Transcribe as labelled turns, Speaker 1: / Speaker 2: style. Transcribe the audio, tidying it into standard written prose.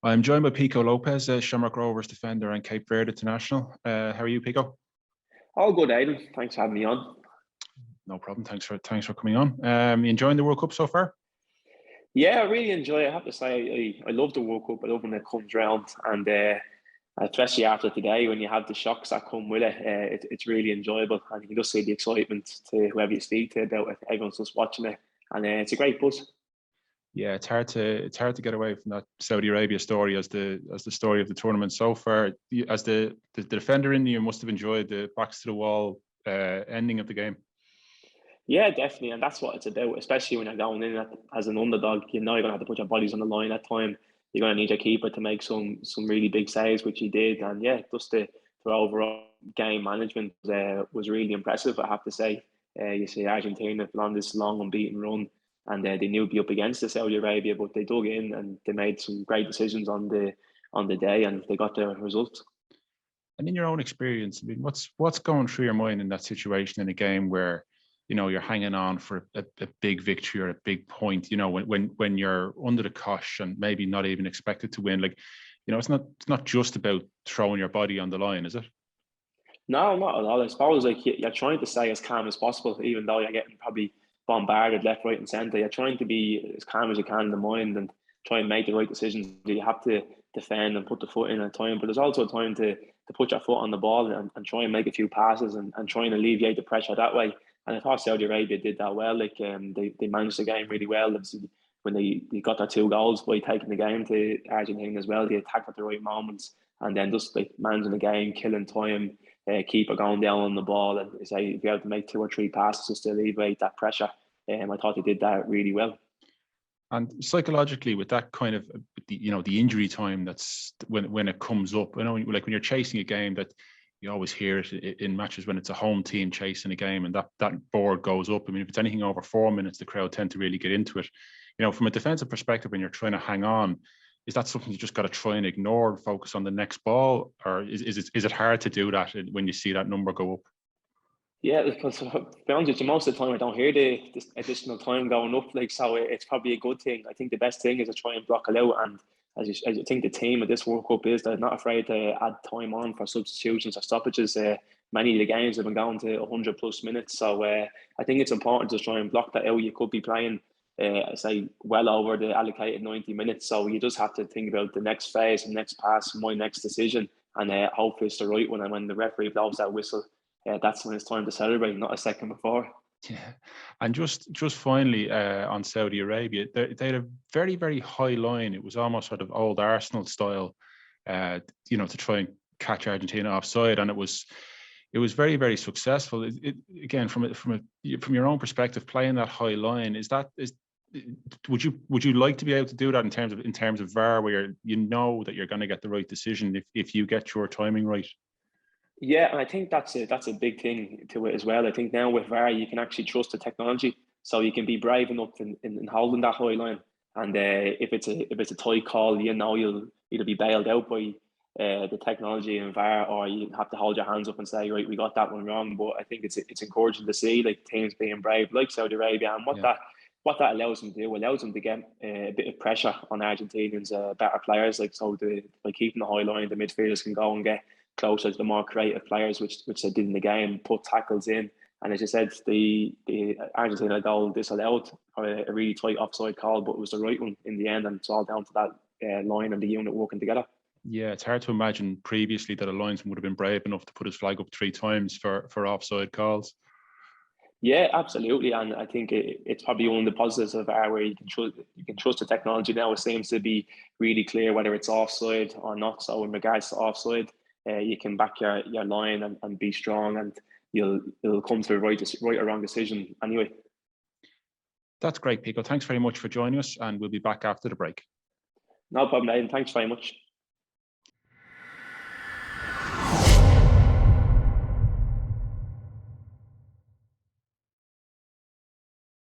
Speaker 1: I'm joined by Pico Lopes, Shamrock Rovers defender and Cape Verde international. How are you, Pico?
Speaker 2: All good, Aidan. Thanks for having me on.
Speaker 1: No problem. Thanks for coming on. You enjoying the World Cup so far?
Speaker 2: Yeah, I really enjoy it. I have to say, I love the World Cup. I love when it comes round, and especially after today, when you have the shocks that come with it, it's really enjoyable. And you can just see the excitement to whoever you speak to about it. Everyone's just watching it, and it's a great buzz.
Speaker 1: Yeah, it's hard to get away from that Saudi Arabia story as the story of the tournament so far. As the defender in you must have enjoyed the backs to the wall ending of the game.
Speaker 2: Yeah, definitely, and that's what it's about. Especially when you're going in as an underdog, you know you're gonna have to put your bodies on the line at time. You're gonna need your keeper to make some really big saves, which he did. And yeah, just the overall game management was really impressive. I have to say, you see Argentina on this long unbeaten run, and they knew to be up against the Saudi Arabia, but they dug in and they made some great decisions on the day, and they got the results.
Speaker 1: And in your own experience, I mean, what's going through your mind in that situation in a game where, you know, you're hanging on for a big victory or a big point, you know, when you're under the cosh and maybe not even expected to win? Like, you know, it's not just about throwing your body on the line, is it?
Speaker 2: No, not at all. I suppose like you're trying to stay as calm as possible, even though you're getting probably bombarded left, right, and centre. You're trying to be as calm as you can in the mind and try and make the right decisions. You have to defend and put the foot in at time, but there's also a time to put your foot on the ball and try and make a few passes and try and alleviate the pressure that way. And I thought Saudi Arabia did that well. Like they managed the game really well. Obviously, when they got their 2 goals by taking the game to Argentina as well, they attacked at the right moments and then just like managing the game, killing time. Keeper going down on the ball and say if you have to make 2 or 3 passes just to alleviate that pressure. I thought they did that really well.
Speaker 1: And psychologically, with that kind of the injury time that's when it comes up, you know, like when you're chasing a game, that you always hear it in matches when it's a home team chasing a game and that board goes up. I mean, if it's anything over 4 minutes, the crowd tend to really get into it. You know, from a defensive perspective, when you're trying to hang on, is that something you just got to try and ignore and focus on the next ball, or is it hard to do that when you see that number go up?
Speaker 2: Yeah, because to be honest with you, most of the time I don't hear the additional time going up. Like, so it's probably a good thing. I think the best thing is to try and block it out. And as I think the team of this World Cup is, they're not afraid to add time on for substitutions or stoppages. Many of the games have been going to 100+ minutes. So I think it's important to try and block that out. You could be playing say well over the allocated 90 minutes, so you just have to think about the next phase, the next pass, my next decision, and hopefully it's the right one. And when the referee blows that whistle, that's when it's time to celebrate, not a second before.
Speaker 1: Yeah, and just finally on Saudi Arabia, they had a very, very high line. It was almost sort of old Arsenal style, you know, to try and catch Argentina offside, and it was very, very successful. Again, from your own perspective, playing that high line, would you like to be able to do that in terms of VAR, where you know that you're going to get the right decision if you get your timing right?
Speaker 2: Yeah, and I think that's a big thing to it as well. I think now with VAR, you can actually trust the technology, so you can be brave enough in holding that high line. And if it's a tight call, you know you'll either be bailed out by the technology and VAR, or you have to hold your hands up and say, right, we got that one wrong. But I think it's encouraging to see like teams being brave, like Saudi Arabia, and what that allows them to do, allows them to get a bit of pressure on Argentinians, better players. Like, so by keeping the high line, the midfielders can go and get closer to the more creative players, which they did in the game, put tackles in. And as you said, the Argentina goal disallowed a really tight offside call, but it was the right one in the end, and it's all down to that line and the unit working together.
Speaker 1: Yeah, it's hard to imagine previously that a linesman would have been brave enough to put his flag up 3 times for offside calls.
Speaker 2: Yeah, absolutely, and I think it's probably one of the positives of VAR, where you can trust the technology now. It seems to be really clear whether it's offside or not. So in regards to offside, you can back your line and be strong, and you'll come to the right or wrong decision anyway.
Speaker 1: That's great, Pico. Thanks very much for joining us, and we'll be back after the break.
Speaker 2: No problem, Aidan. Thanks very much.